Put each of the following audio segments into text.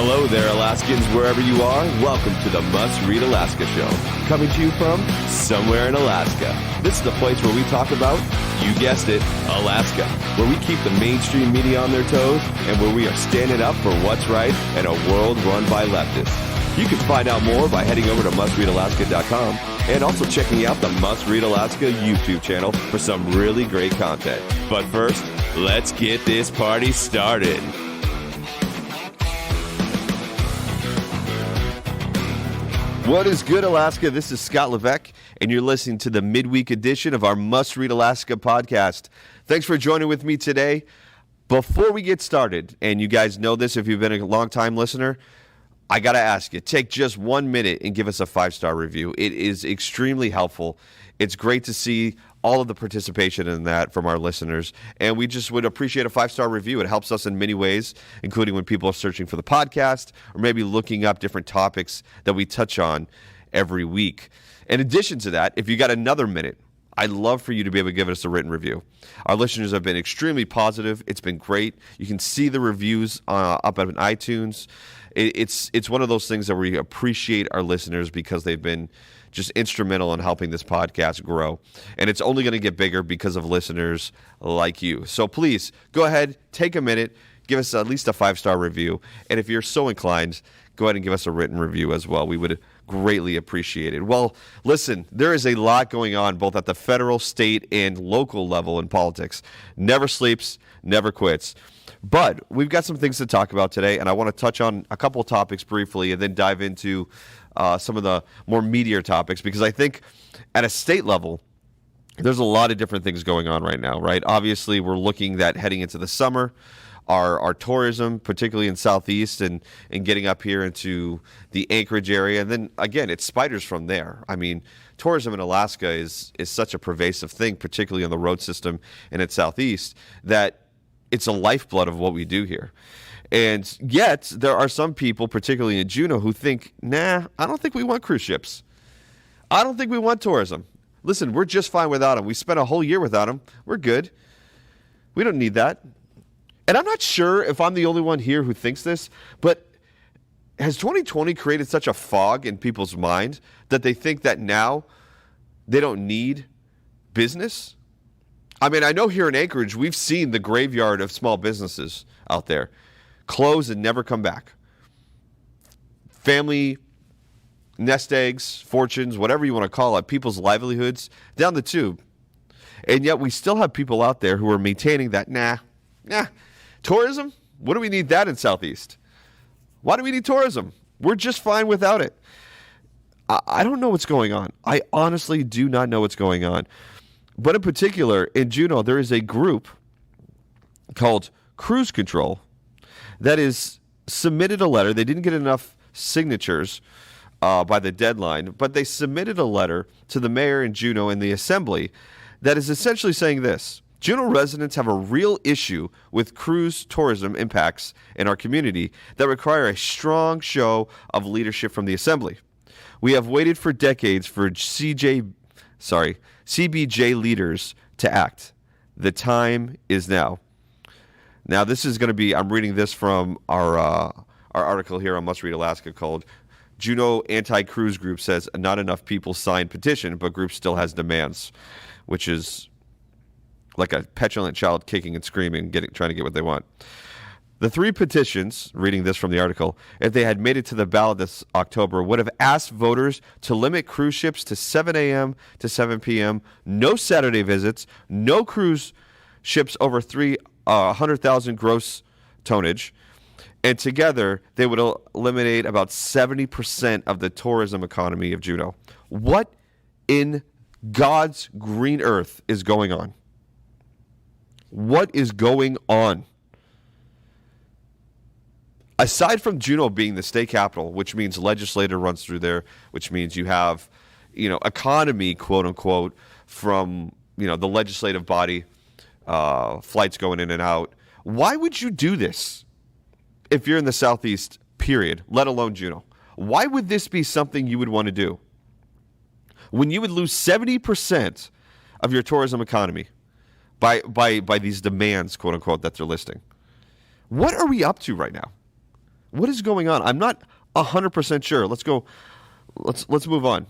Hello there, Alaskans, wherever you are. Welcome to the Must Read Alaska Show, coming to you from somewhere in Alaska. This is the place where we talk about, you guessed it, Alaska, where we keep the mainstream media on their toes and where we are standing up for what's right in a world run by leftists. You can find out more by heading over to mustreadalaska.com and also checking out the Must Read Alaska YouTube channel for some really great content. But first, let's get this party started. What is good, Alaska? This is Scott Levesque, and you're listening to the midweek edition of our Must Read Alaska podcast. Thanks for joining with me today. Before we get started, and you guys know this if you've been a long-time listener, I got to ask you, take just 1 minute and give us a 5-star review. It is extremely helpful. It's great to see all of the participation in that from our listeners, and we just would appreciate a 5-star review. It helps us in many ways, including when people are searching for the podcast or maybe looking up different topics that we touch on every week. In addition to that, if you got another minute, I'd love for you to be able to give us a written review. Our listeners have been extremely positive. It's been great. You can see the reviews up on iTunes. It's one of those things that we appreciate our listeners because they've been just instrumental in helping this podcast grow. And it's only going to get bigger because of listeners like you. So please, go ahead, take a minute, give us at least a 5-star review. And if you're so inclined, go ahead and give us a written review as well. We would greatly appreciate it. Well, listen, there is a lot going on both at the federal, state, and local level in politics. Never sleeps, never quits. But we've got some things to talk about today, and I want to touch on a couple of topics briefly and then dive into some of the more meatier topics, because I think at a state level, there's a lot of different things going on right now, right? Obviously, we're looking at heading into the summer, our tourism, particularly in Southeast and getting up here into the Anchorage area. And then, again, it spiders from there. I mean, tourism in Alaska is such a pervasive thing, particularly on the road system and at Southeast, that it's a lifeblood of what we do here. And yet, there are some people, particularly in Juneau, who think, nah, I don't think we want cruise ships. I don't think we want tourism. Listen, we're just fine without them. We spent a whole year without them. We're good. We don't need that. And I'm not sure if I'm the only one here who thinks this, but has 2020 created such a fog in people's mind that they think that now they don't need business? I mean, I know here in Anchorage, we've seen the graveyard of small businesses out there close and never come back. Family nest eggs, fortunes, whatever you want to call it, people's livelihoods down the tube. And yet we still have people out there who are maintaining that, nah, tourism? What do we need that in Southeast? Why do we need tourism? We're just fine without it. I don't know what's going on. I honestly do not know what's going on. But in particular, in Juneau, there is a group called Cruise Control that has submitted a letter. They didn't get enough signatures by the deadline, but they submitted a letter to the mayor in Juneau and the assembly that is essentially saying this: Juneau residents have a real issue with cruise tourism impacts in our community that require a strong show of leadership from the assembly. We have waited for decades for CBJ leaders to act. The time is now. Now, this is going to be, I'm reading this from our article here on Must Read Alaska called Juneau Anti-Cruise Group Says Not Enough People Signed Petition, but Group Still Has Demands, which is like a petulant child kicking and screaming, trying to get what they want. The 3 petitions, reading this from the article, if they had made it to the ballot this October, would have asked voters to limit cruise ships to 7 a.m. to 7 p.m., no Saturday visits, no cruise ships over 100,000 gross tonnage, and together they would eliminate about 70% of the tourism economy of Juneau. What in God's green earth is going on? What is going on? Aside from Juneau being the state capital, which means legislature runs through there, which means you have, economy, quote unquote, from, the legislative body, flights going in and out. Why would you do this if you're in the Southeast, period, let alone Juneau? Why would this be something you would want to do when you would lose 70% of your tourism economy by these demands, quote unquote, that they're listing? What are we up to right now? What is going on? I'm not 100% sure. Let's move on.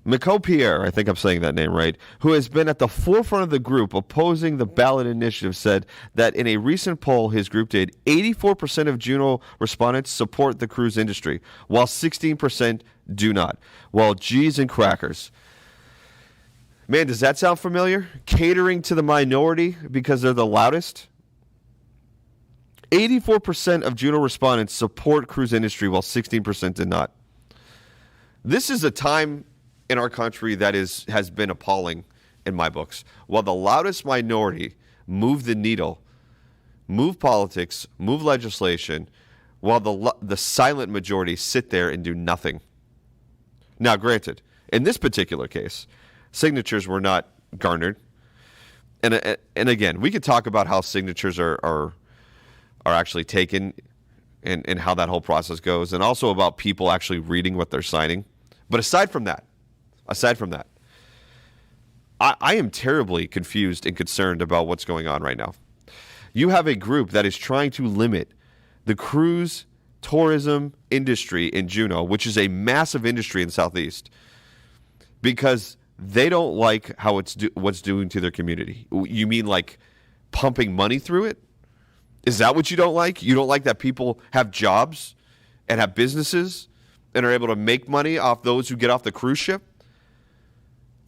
Miko Pierre, I think I'm saying that name right, who has been at the forefront of the group opposing the ballot initiative, said that in a recent poll his group did, 84% of Juneau respondents support the cruise industry, while 16% do not. Well, geez and crackers. Man, does that sound familiar? Catering to the minority because they're the loudest? 84% of Juneau respondents support cruise industry, while 16% did not. This is a time in our country that has been appalling in my books. While the loudest minority move the needle, move politics, move legislation, while the silent majority sit there and do nothing. Now, granted, in this particular case, signatures were not garnered. And again, we could talk about how signatures are actually taken and how that whole process goes, and also about people actually reading what they're signing. But aside from that, I am terribly confused and concerned about what's going on right now. You have a group that is trying to limit the cruise tourism industry in Juneau, which is a massive industry in the Southeast, because they don't like how what's doing to their community. You mean like pumping money through it? Is that what you don't like? You don't like that people have jobs and have businesses and are able to make money off those who get off the cruise ship?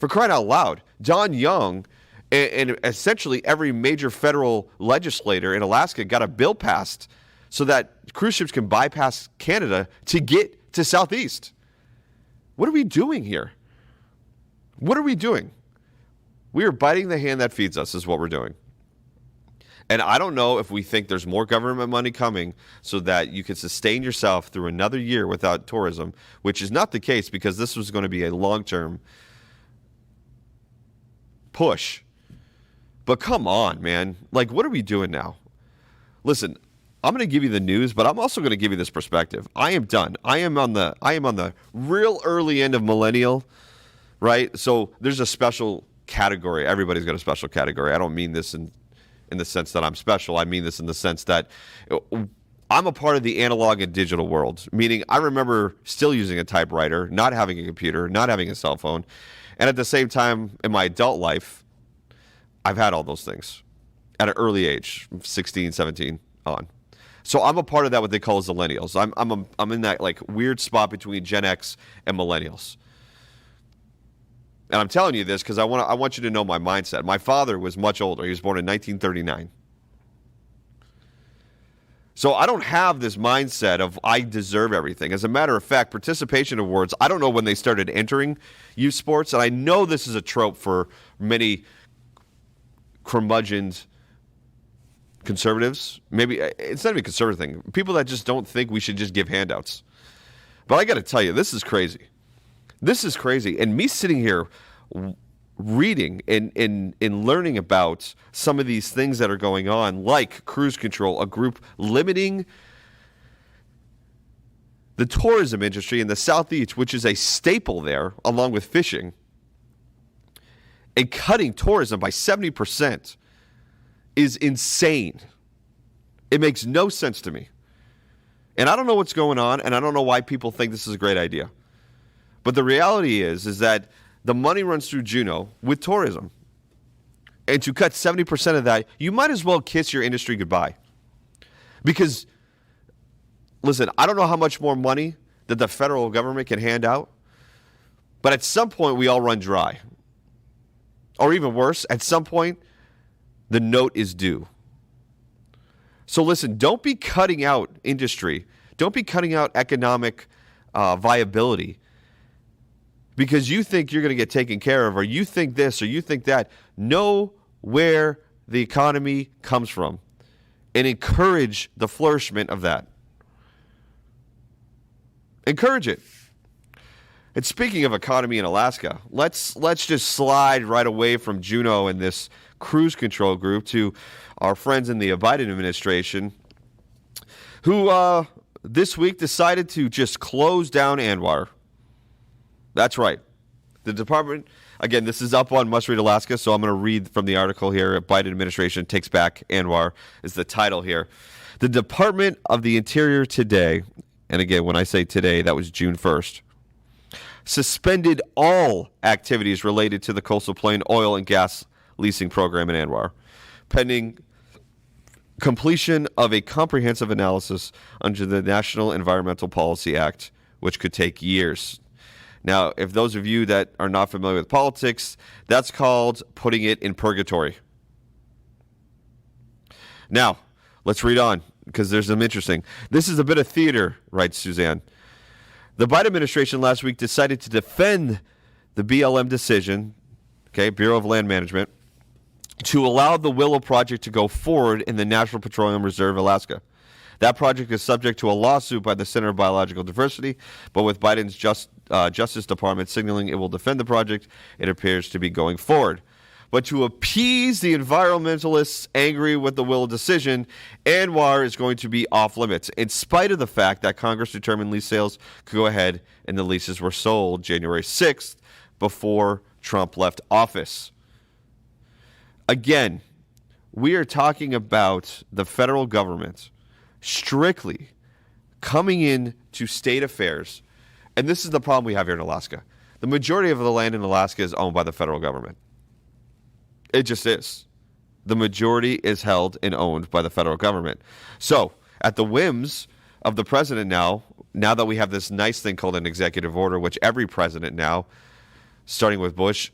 For crying out loud, Don Young and essentially every major federal legislator in Alaska got a bill passed so that cruise ships can bypass Canada to get to Southeast. What are we doing here? What are we doing? We are biting the hand that feeds us is what we're doing. And I don't know if we think there's more government money coming so that you can sustain yourself through another year without tourism, which is not the case, because this was going to be a long-term push. But come on, man. Like, what are we doing now? Listen, I'm going to give you the news, but I'm also going to give you this perspective. I am done. I am on the real early end of millennial, right? So there's a special category. Everybody's got a special category. I don't mean this in the sense that I'm special. I mean this in the sense that I'm a part of the analog and digital world, meaning I remember still using a typewriter, not having a computer, not having a cell phone. And at the same time, in my adult life, I've had all those things at an early age, 16, 17 on. So I'm a part of that, what they call as millennials. I'm in that like weird spot between Gen X and millennials. And I'm telling you this because I want you to know my mindset. My father was much older. He was born in 1939. So I don't have this mindset of I deserve everything. As a matter of fact, participation awards, I don't know when they started entering youth sports, and I know this is a trope for many curmudgeoned conservatives. Maybe it's not even a conservative thing. People that just don't think we should just give handouts. But I got to tell you, this is crazy. This is crazy. And me sitting here reading and learning about some of these things that are going on, like cruise control, a group limiting the tourism industry in the Southeast, which is a staple there, along with fishing, and cutting tourism by 70% is insane. It makes no sense to me. And I don't know what's going on, and I don't know why people think this is a great idea. But the reality is that the money runs through Juneau with tourism. And to cut 70% of that, you might as well kiss your industry goodbye. Because, listen, I don't know how much more money that the federal government can hand out, but at some point we all run dry. Or even worse, at some point, the note is due. So listen, don't be cutting out industry. Don't be cutting out economic viability because you think you're going to get taken care of, or you think this, or you think that. Know where the economy comes from and encourage the flourishment of that. Encourage it. And speaking of economy in Alaska, let's just slide right away from Juneau and this cruise control group to our friends in the Biden administration who this week decided to just close down ANWR. That's right. The department, again, this is up on Must Read Alaska, so I'm going to read from the article here. Biden administration takes back ANWR is the title here. The Department of the Interior today, and again, when I say today, that was June 1st, suspended all activities related to the Coastal Plain oil and gas leasing program in ANWR, pending completion of a comprehensive analysis under the National Environmental Policy Act, which could take years. Now, if those of you that are not familiar with politics, that's called putting it in purgatory. Now, let's read on, because there's some interesting. This is a bit of theater, writes Suzanne. The Biden administration last week decided to defend the BLM decision, Bureau of Land Management, to allow the Willow Project to go forward in the National Petroleum Reserve, Alaska. That project is subject to a lawsuit by the Center of Biological Diversity, but with Biden's Justice Department signaling it will defend the project, it appears to be going forward. But to appease the environmentalists angry with the Willow decision, ANWR is going to be off limits, in spite of the fact that Congress determined lease sales could go ahead and the leases were sold January 6th before Trump left office. Again, we are talking about the federal government strictly coming in to state affairs. And this is the problem we have here in Alaska. The majority of the land in Alaska is owned by the federal government. It just is. The majority is held and owned by the federal government. So, at the whims of the president now that we have this nice thing called an executive order, which every president now, starting with Bush,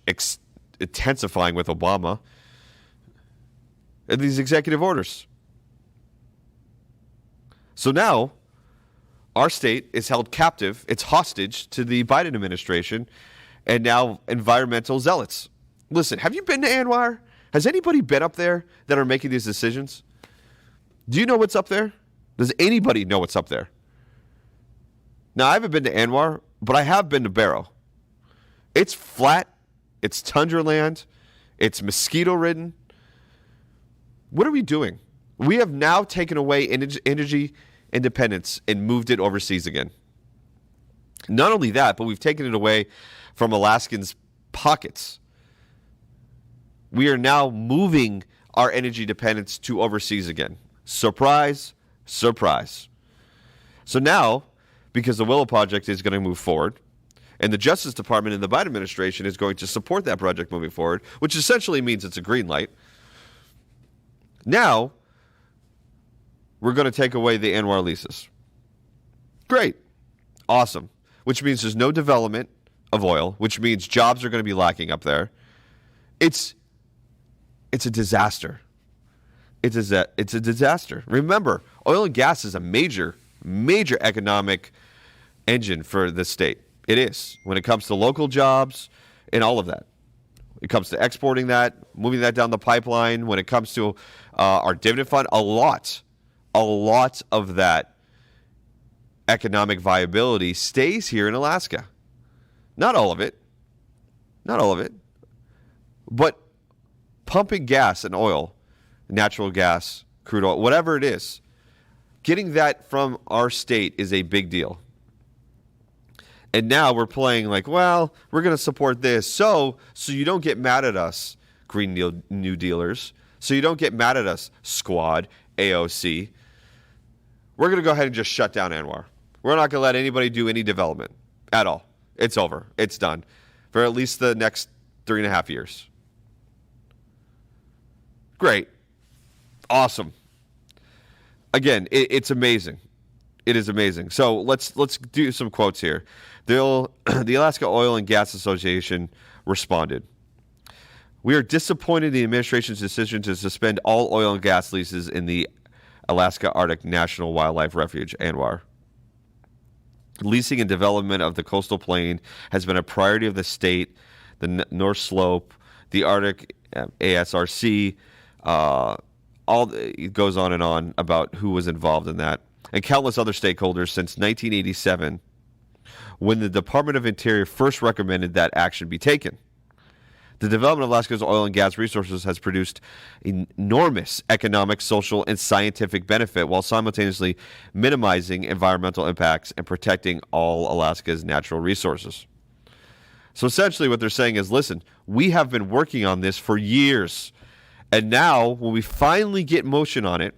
intensifying with Obama, and these executive orders. So now, our state is held captive, it's hostage to the Biden administration, and now environmental zealots. Listen, have you been to ANWR? Has anybody been up there that are making these decisions? Do you know what's up there? Does anybody know what's up there? Now, I haven't been to ANWR, but I have been to Barrow. It's flat, it's tundra land, it's mosquito-ridden. What are we doing? We have now taken away energy independence and moved it overseas again. Not only that, but we've taken it away from Alaskans' pockets. We are now moving our energy dependence to overseas again. Surprise, surprise. So now, because the Willow Project is going to move forward, and the Justice Department and the Biden administration is going to support that project moving forward, which essentially means it's a green light. Now, we're going to take away the ANWR leases. Great. Awesome. Which means there's no development of oil, which means jobs are going to be lacking up there. It's a disaster. It's a disaster. Remember, oil and gas is a major economic engine for the state. It is. When it comes to local jobs and all of that. It comes to exporting that, moving that down the pipeline. When it comes to our dividend fund, a lot of that economic viability stays here in Alaska. Not all of it. But pumping gas and oil, natural gas, crude oil, whatever it is, getting that from our state is a big deal. And now we're playing like, well, we're going to support this. So you don't get mad at us, Green New Dealers. So you don't get mad at us, Squad, AOC. We're going to go ahead and just shut down ANWR. We're not going to let anybody do any development at all. It's over. It's done for at least the next 3.5 years. Great. Awesome. Again, it's amazing. It is amazing. So let's do some quotes here. The Alaska Oil and Gas Association responded. We are disappointed in the administration's decision to suspend all oil and gas leases in the Alaska Arctic National Wildlife Refuge, ANWR. Leasing and development of the coastal plain has been a priority of the state, the North Slope, the Arctic ASRC, it goes on and on about who was involved in that, and countless other stakeholders since 1987, when the Department of Interior first recommended that action be taken. The development of Alaska's oil and gas resources has produced enormous economic, social, and scientific benefit while simultaneously minimizing environmental impacts and protecting all Alaska's natural resources. So essentially what they're saying is, listen, we have been working on this for years. And now when we finally get motion on it,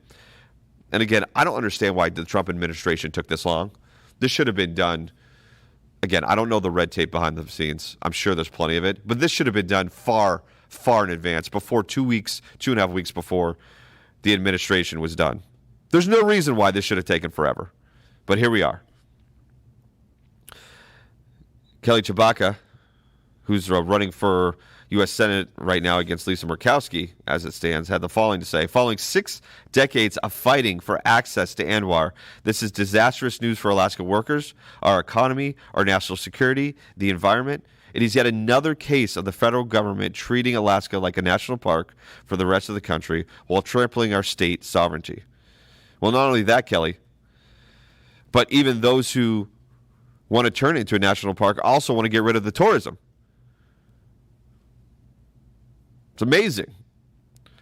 and again, I don't understand why the Trump administration took this long. This should have been done. Again, I don't know the red tape behind the scenes. I'm sure there's plenty of it. But this should have been done far, far in advance, before 2 weeks, 2.5 weeks before the administration was done. There's no reason why this should have taken forever. But here we are. Kelly Tshibaka, who's running for U.S. Senate right now against Lisa Murkowski, as it stands, had the following to say. Following 6 decades of fighting for access to ANWR, this is disastrous news for Alaska workers, our economy, our national security, the environment. It is yet another case of the federal government treating Alaska like a national park for the rest of the country while trampling our state sovereignty. Well, not only that, Kelly, but even those who want to turn it into a national park also want to get rid of the tourism. It's amazing.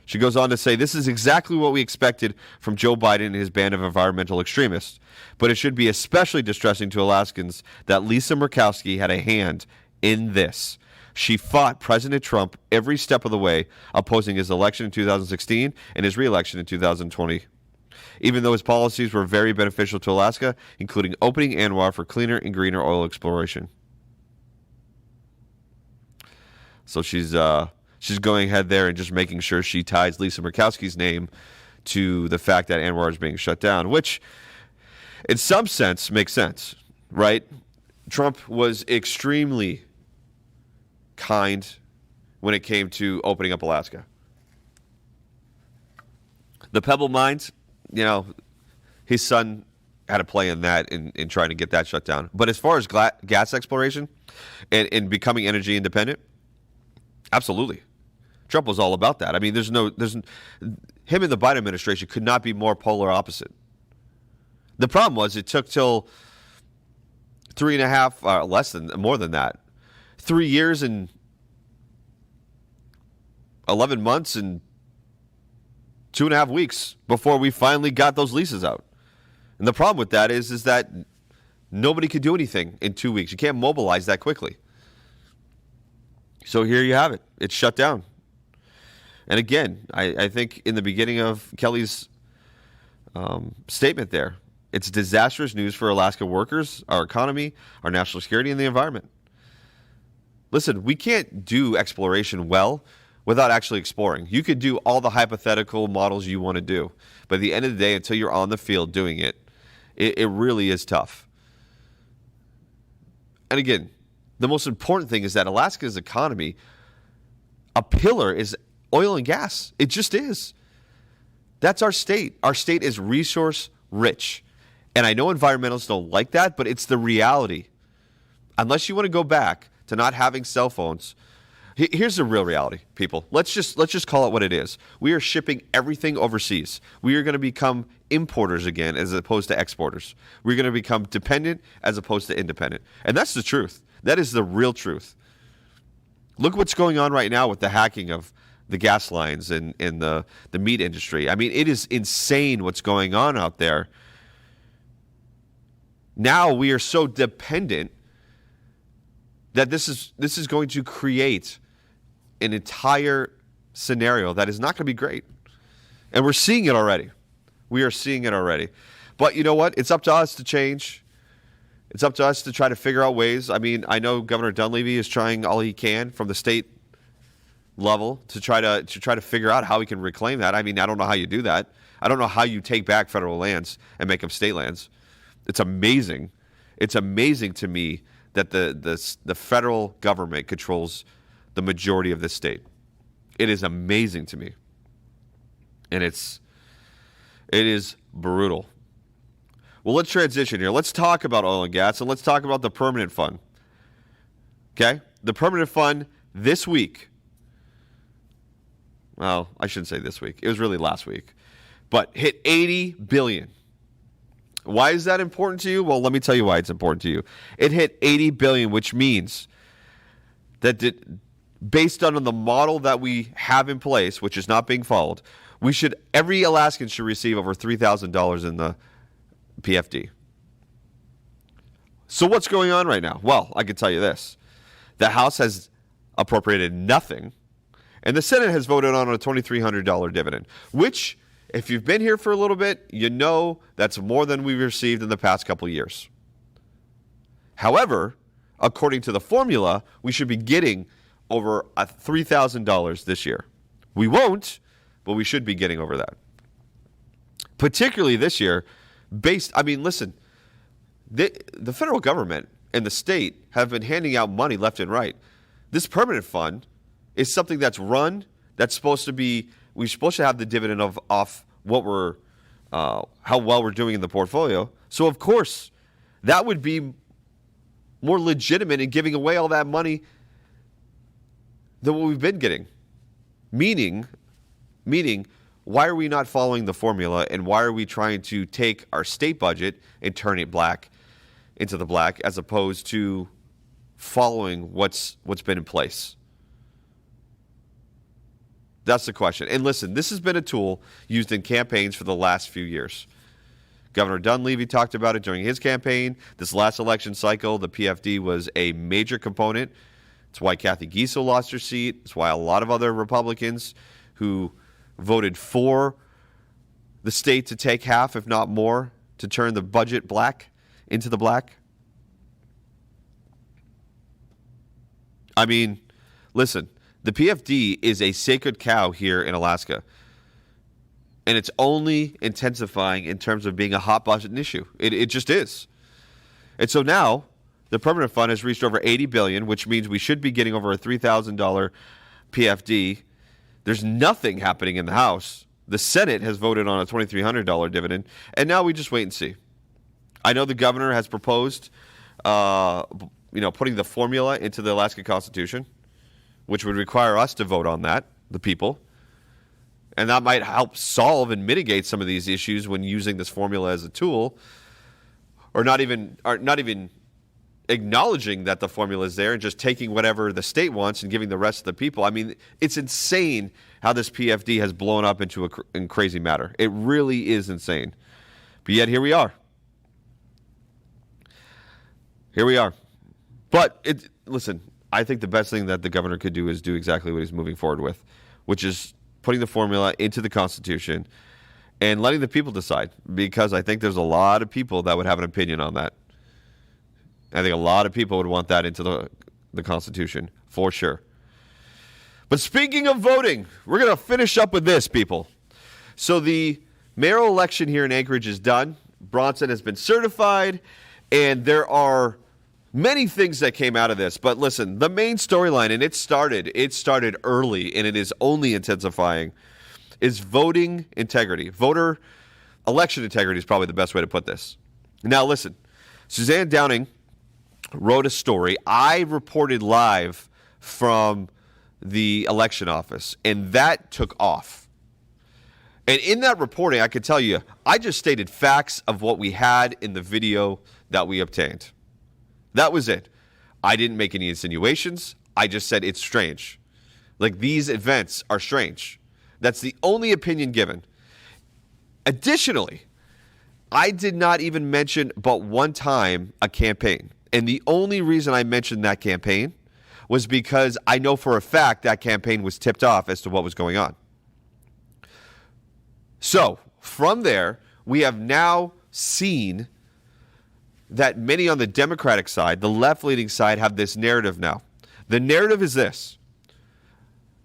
She goes on to say, this is exactly what we expected from Joe Biden and his band of environmental extremists. But it should be especially distressing to Alaskans that Lisa Murkowski had a hand in this. She fought President Trump every step of the way, opposing his election in 2016 and his re-election in 2020. Even though his policies were very beneficial to Alaska, including opening ANWR for cleaner and greener oil exploration. So she's going ahead there and just making sure she ties Lisa Murkowski's name to the fact that ANWR is being shut down, which in some sense makes sense, right? Trump was extremely kind when it came to opening up Alaska. The Pebble Mines, his son had a play in that in trying to get that shut down. But as far as gas exploration and becoming energy independent, absolutely. Trump was all about that. I mean, him and the Biden administration could not be more polar opposite. The problem was it took till 3.5, more than that, 3 years and 11 months and 2.5 weeks before we finally got those leases out. And the problem with that is that nobody could do anything in 2 weeks. You can't mobilize that quickly. So here you have it. It's shut down. And again, I think in the beginning of Kelly's statement there, it's disastrous news for Alaska workers, our economy, our national security, and the environment. Listen, we can't do exploration well without actually exploring. You could do all the hypothetical models you want to do, but at the end of the day, until you're on the field doing it, it really is tough. And again, the most important thing is that Alaska's economy, a pillar is oil and gas. It just is. That's our state. Our state is resource rich. And I know environmentalists don't like that, but it's the reality. Unless you want to go back to not having cell phones, here's the real reality, people. Let's just call it what it is. We are shipping everything overseas. We are going to become importers again as opposed to exporters. We're going to become dependent as opposed to independent. And that's the truth. That is the real truth. Look what's going on right now with the hacking of the gas lines and the meat industry. I mean, it is insane what's going on out there. Now we are so dependent that this is going to create an entire scenario that is not going to be great. And we're seeing it already. We are seeing it already. But you know what? It's up to us to change. It's up to us to try to figure out ways. I mean, I know Governor Dunleavy is trying all he can from the state level to try to figure out how we can reclaim that. I mean, I don't know how you do that. I don't know how you take back federal lands and make them state lands. It's amazing. It's amazing to me that the federal government controls the majority of this state. It is amazing to me. And it is brutal. Well, let's transition here. Let's talk about oil and gas, and let's talk about the permanent fund. Okay? The permanent fund this week. Well, I shouldn't say this week. It was really last week. But hit $80 billion. Why is that important to you? Well, let me tell you why it's important to you. It hit $80 billion, which means that based on the model that we have in place, which is not being followed, every Alaskan should receive over $3,000 in the PFD. So what's going on right now? Well, I can tell you this. The House has appropriated nothing. And the Senate has voted on a $2,300 dividend, which, if you've been here for a little bit, you know that's more than we've received in the past couple of years. However, according to the formula, we should be getting over $3,000 this year. We won't, but we should be getting over that. Particularly this year, listen, the federal government and the state have been handing out money left and right. This permanent fund is something that's run, that's supposed to be, we're supposed to have the dividend off what we're, how well we're doing in the portfolio. So, of course, that would be more legitimate in giving away all that money than what we've been getting. Meaning, why are we not following the formula, and why are we trying to take our state budget and turn it into the black as opposed to following what's been in place? That's the question. And listen, this has been a tool used in campaigns for the last few years. Governor Dunleavy talked about it during his campaign. This last election cycle, the PFD was a major component. It's why Kathy Giesel lost her seat. It's why a lot of other Republicans who voted for the state to take half, if not more, to turn the budget into the black. I mean, listen, the PFD is a sacred cow here in Alaska. And it's only intensifying in terms of being a hot button issue. It just is. And so now the permanent fund has reached over $80 billion, which means we should be getting over a $3,000 PFD. There's nothing happening in the House. The Senate has voted on a $2,300 dividend, and now we just wait and see. I know the governor has proposed, putting the formula into the Alaska Constitution, which would require us to vote on that, the people. And that might help solve and mitigate some of these issues when using this formula as a tool, or not even acknowledging that the formula is there and just taking whatever the state wants and giving the rest of the people. I mean, it's insane how this PFD has blown up into a crazy matter. It really is insane. But yet here we are. Here we are. But listen, I think the best thing that the governor could do is do exactly what he's moving forward with, which is putting the formula into the Constitution and letting the people decide, because I think there's a lot of people that would have an opinion on that. I think a lot of people would want that into the Constitution, for sure. But speaking of voting, we're going to finish up with this, people. So the mayoral election here in Anchorage is done. Bronson has been certified, and there are many things that came out of this. But listen, the main storyline, and it started early, and it is only intensifying, is voting integrity. Election integrity is probably the best way to put this. Now listen, Suzanne Downing wrote a story. I reported live from the election office, and that took off. And in that reporting, I could tell you, I just stated facts of what we had in the video that we obtained. That was it. I didn't make any insinuations. I just said it's strange. Like, these events are strange. That's the only opinion given. Additionally, I did not even mention but one time a campaign. And the only reason I mentioned that campaign was because I know for a fact that campaign was tipped off as to what was going on. So, from there, we have now seen that many on the Democratic side, the left-leaning side, have this narrative now. The narrative is this: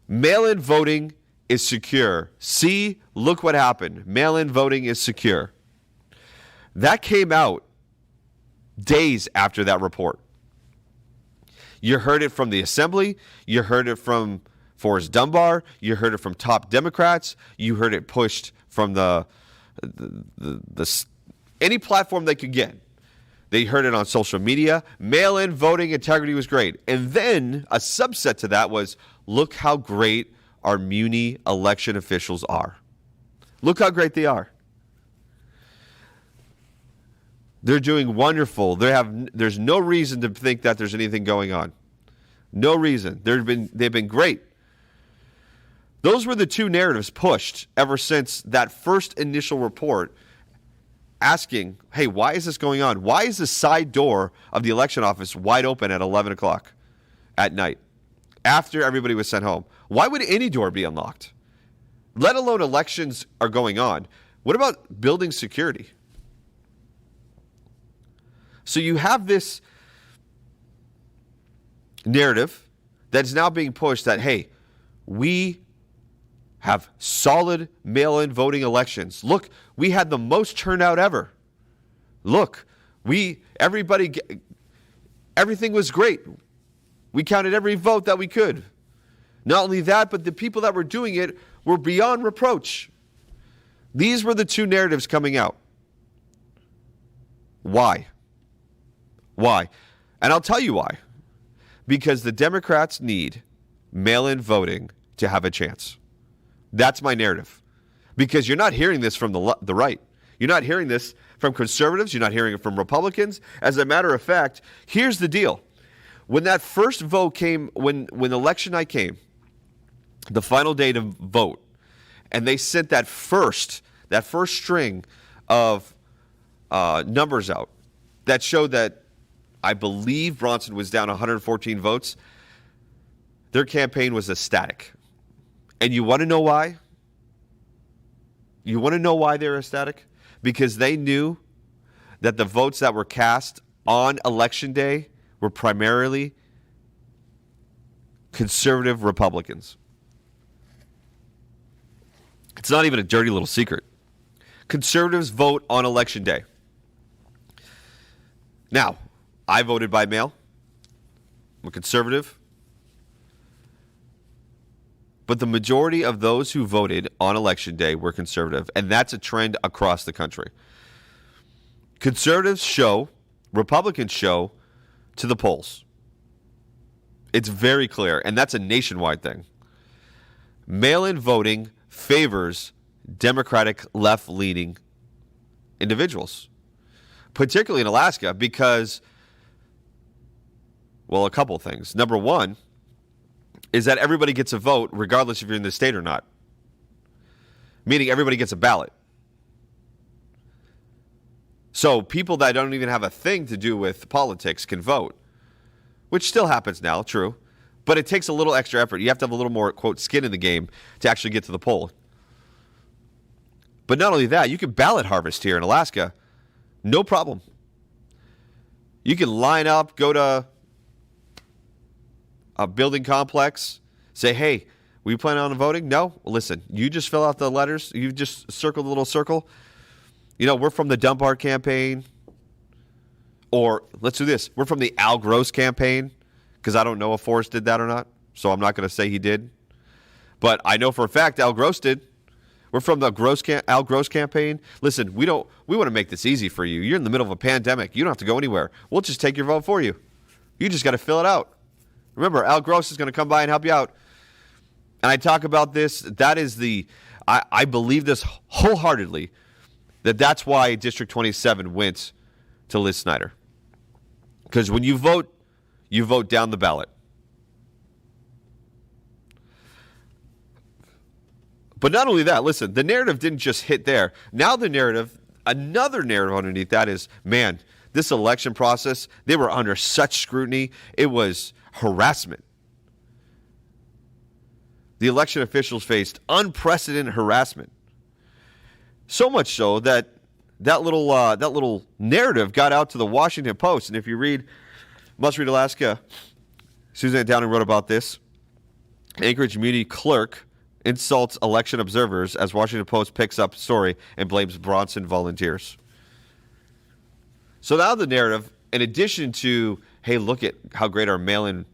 mail-in voting is secure. See, look what happened. Mail-in voting is secure. That came out days after that report. You heard it from the Assembly. You heard it from Forrest Dunbar. You heard it from top Democrats. You heard it pushed from the any platform they could get. They heard it on social media. Mail-in voting integrity was great. And then a subset to that was, look how great our muni election officials are. Look how great they are. They're doing wonderful. There's no reason to think that there's anything going on. No reason. They've been great. Those were the two narratives pushed ever since that first initial report asking, hey, why is this going on? Why is the side door of the election office wide open at 11 o'clock? at night after everybody was sent home. Why would any door be unlocked? Let alone elections are going on. What about building security? So you have this narrative that is now being pushed that, hey, we have solid mail-in voting elections. Look, we had the most turnout ever. Look, everything was great. We counted every vote that we could. Not only that, but the people that were doing it were beyond reproach. These were the two narratives coming out. Why? Why? And I'll tell you why. Because the Democrats need mail-in voting to have a chance. That's my narrative. Because you're not hearing this from the right. You're not hearing this from conservatives. You're not hearing it from Republicans. As a matter of fact, here's the deal. When that first vote came, when election night came, the final day to vote, and they sent that first string of numbers out that showed that I believe Bronson was down 114 votes, their campaign was ecstatic. And you want to know why? You want to know why they're ecstatic? Because they knew that the votes that were cast on election day were primarily conservative Republicans. It's not even a dirty little secret. Conservatives vote on election day. Now, I voted by mail. I'm a conservative. But the majority of those who voted on election day were conservative, and that's a trend across the country. Conservatives show, Republicans show to the polls. It's very clear, and that's a nationwide thing. Mail-in voting favors Democratic left-leaning individuals, particularly in Alaska, because, well, a couple things. Number one is that everybody gets a vote regardless if you're in the state or not, meaning everybody gets a ballot. So people that don't even have a thing to do with politics can vote, which still happens now, true, but it takes a little extra effort. You have to have a little more, quote, skin in the game to actually get to the poll. But not only that, you can ballot harvest here in Alaska, no problem. You can line up, go to a building complex, say, hey, were you planning on voting? No? Well, listen, you just fill out the letters. You just circle the little circle. You know, we're from the Dunbar campaign. Or let's do this. We're from the Al Gross campaign, because I don't know if Forrest did that or not, so I'm not going to say he did. But I know for a fact Al Gross did. We're from the Al Gross campaign. Listen, we want to make this easy for you. You're in the middle of a pandemic. You don't have to go anywhere. We'll just take your vote for you. You just got to fill it out. Remember, Al Gross is going to come by and help you out. And I talk about this. That is I believe this wholeheartedly, that's why District 27 went to Liz Snyder. Because when you vote down the ballot. But not only that, listen, the narrative didn't just hit there. Now another narrative underneath that is, man, this election process, they were under such scrutiny. It was harassment. The election officials faced unprecedented harassment. So much so that little narrative got out to the Washington Post. And if you read Must Read Alaska, Suzanne Downing wrote about this. Anchorage Community Clerk insults election observers as Washington Post picks up story and blames Bronson volunteers. So now the narrative, in addition to, hey, look at how great our mail-in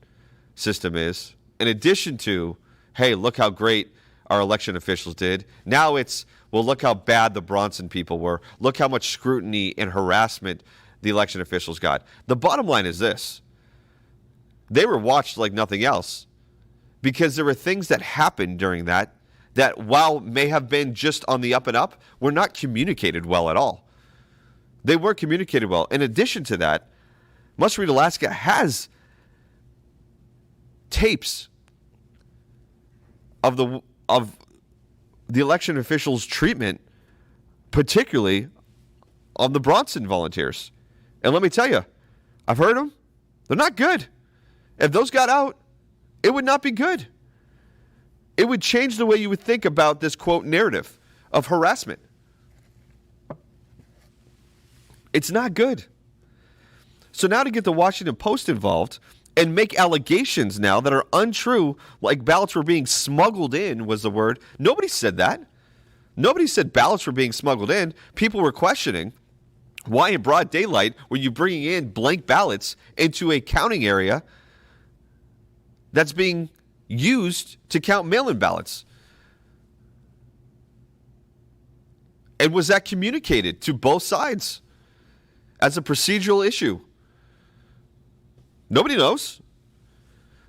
system is, in addition to, hey, look how great our election officials did, now it's, well, look how bad the Bronson people were. Look how much scrutiny and harassment the election officials got. The bottom line is this. They were watched like nothing else because there were things that happened during that while may have been just on the up and up, were not communicated well at all. They weren't communicated well. In addition to that, Must Read Alaska has tapes of the election officials' treatment, particularly on the Bronson volunteers. And let me tell you, I've heard them. They're not good. If those got out, it would not be good. It would change the way you would think about this, quote, narrative of harassment. It's not good. So now to get the Washington Post involved and make allegations now that are untrue, like ballots were being smuggled in was the word. Nobody said that. Nobody said ballots were being smuggled in. People were questioning why in broad daylight were you bringing in blank ballots into a counting area that's being used to count mail-in ballots? And was that communicated to both sides as a procedural issue? Nobody knows.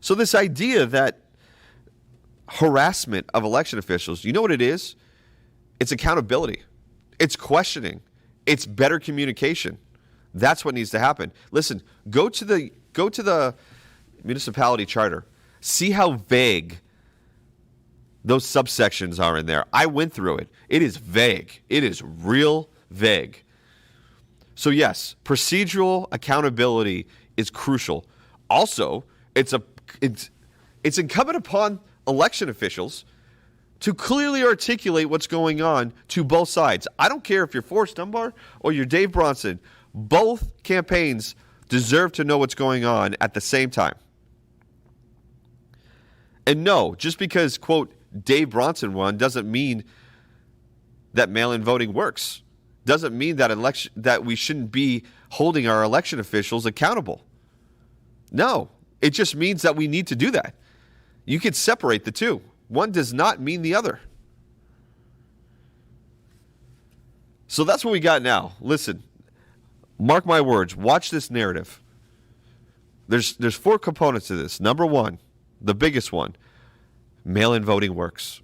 So this idea that harassment of election officials, you know what it is? It's accountability. It's questioning. It's better communication. That's what needs to happen. Listen, go to the municipality charter. See how vague those subsections are in there. I went through it. It is vague. It is real vague. So yes, procedural accountability is crucial. Also, it's incumbent upon election officials to clearly articulate what's going on to both sides. I don't care if you're Forrest Dunbar or you're Dave Bronson. Both campaigns deserve to know what's going on at the same time. And no, just because, quote, Dave Bronson won doesn't mean that mail-in voting works. Doesn't mean that we shouldn't be holding our election officials accountable. No, it just means that we need to do that. You can separate the two. One does not mean the other. So that's what we got now. Listen, mark my words. Watch this narrative. There's 4 components to this. Number 1, the biggest one, mail-in voting works.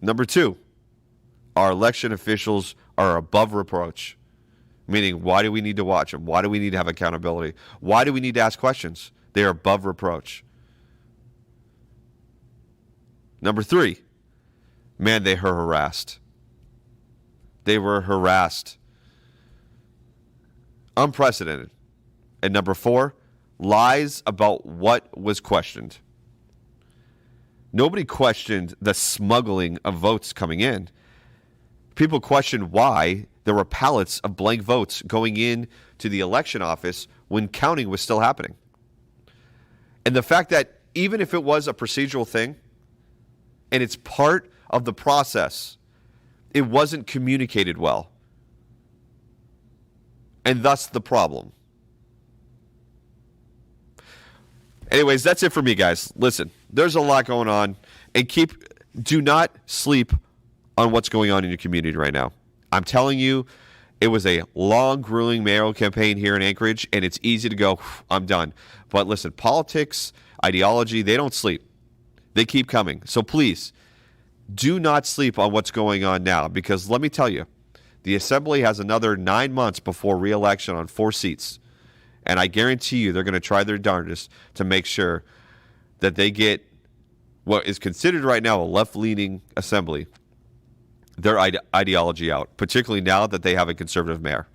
Number 2, our election officials are above reproach. Meaning, why do we need to watch them? Why do we need to have accountability? Why do we need to ask questions? They are above reproach. Number 3, man, they were harassed. They were harassed. Unprecedented. And number 4, lies about what was questioned. Nobody questioned the smuggling of votes coming in. People questioned why there were pallets of blank votes going in to the election office when counting was still happening. And the fact that even if it was a procedural thing and it's part of the process, it wasn't communicated well. And thus the problem. Anyways, that's it for me, guys. Listen, there's a lot going on, and do not sleep on what's going on in your community right now. I'm telling you, it was a long, grueling mayoral campaign here in Anchorage, and it's easy to go, I'm done. But listen, politics, ideology, they don't sleep. They keep coming. So please, do not sleep on what's going on now, because let me tell you, the Assembly has another 9 months before re-election on 4 seats. And I guarantee you they're going to try their darndest to make sure that they get what is considered right now a left-leaning assembly, their ideology out, particularly now that they have a conservative mayor.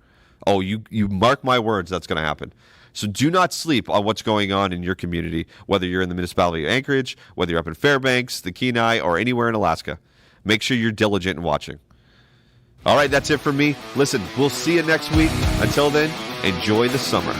Oh, you mark my words, that's going to happen. So do not sleep on what's going on in your community, whether you're in the municipality of Anchorage, whether you're up in Fairbanks, the Kenai, or anywhere in Alaska. Make sure you're diligent in watching. All right, that's it for me. Listen, we'll see you next week. Until then, enjoy the summer.